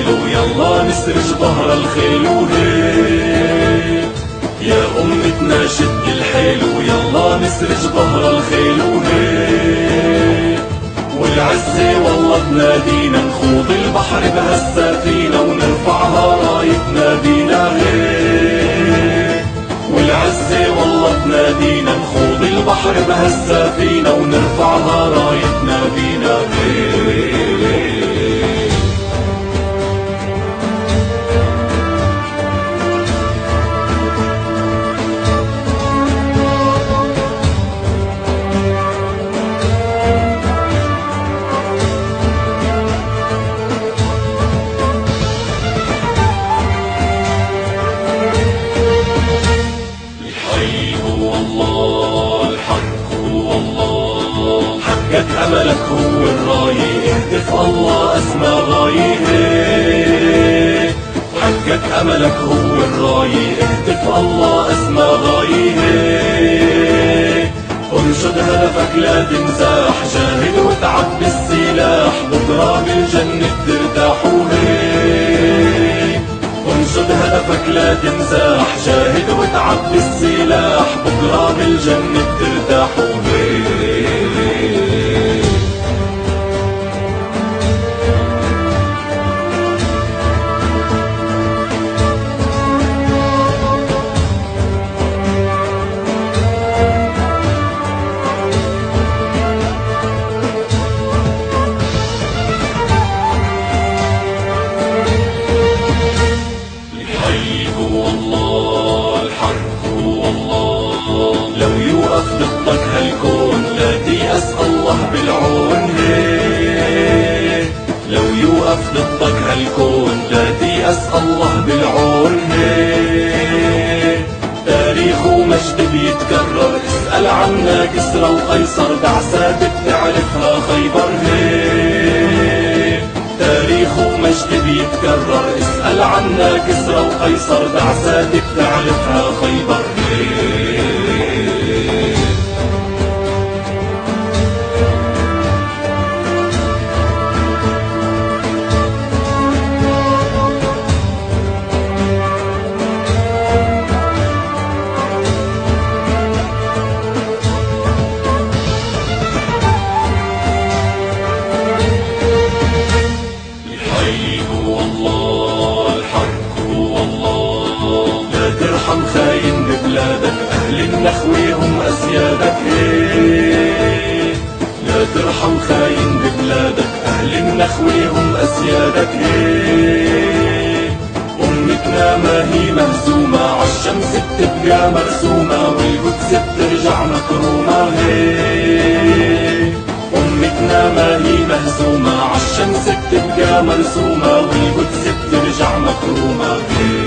الخيل ويلا نسرج ظهر الخيل وهيك. يا أمتنا شد الحيل ويلا نسرج ظهر الخيل وهيك. والعزة والله تنادينا نخوض البحر بهالسفينة ونرفعها رايتنا بينا هيك. والعزة والله تنادينا نخوض البحر بهالسفينة ونرفعها رايتنا بينا هيك. حقك أملك هو الراية اهتف الله أسمى غاية. حقك أملك هو الراية اهتف الله أسمى غاية. انشد هدفك لا تنزاح جاهد وتعب بالسلاح بكرة بالجنة ترتاح وهيك. انشد هدفك لا تنزاح جاهد وتعب بالسلاح بكرة بالجنة ترتاح وهيك. لو يوقف ضدك هالكون لا تيأس الله بالعون هيك. لو يوقف ضدك هالكون لا تيأس الله بالعون هيك. تاريخ ومجد بيتكرر اسأل عنا كسرى وقيصر بعثات بتعرفها خيبر هيك. تاريخ ومجد بيتكرر اسأل عنا كسرى وقيصر بعثات بتعرفها خيبر هيك. ترحم خاين ببلادك أهل النخوة هم أسيادك هيك. لا ترحم خاين ببلادك أهل النخوة هم أسيادك هيك. أمتنا ما هي مهزومة عالشمس بتبقى مرسومة والقدس بترجع مكرومة هيك. أمتنا ما هي مهزومة عالشمس بتبقى مرسومة والقدس بترجع مكرومة هيك.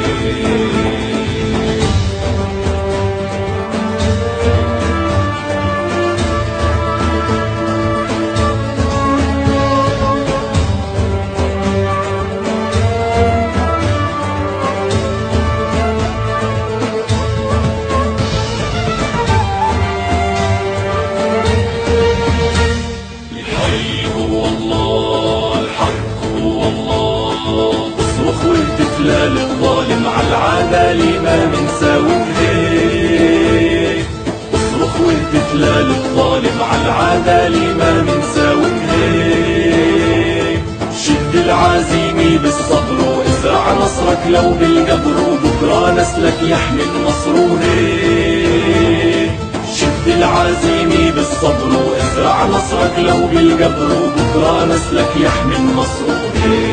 للظالم عالعدالة ما منساوي هيك. اصرخ واهتف للظالم عالعدالة ما منساوي هيك. شد العزيمة بالصبر وازرع نصرك لو بالقبر وبكرة نسلك يحمي النصر هيك. شد العزيمة بالصبر وازرع نصرك لو بالقبر وبكرة نسلك يحمي النصر هيك.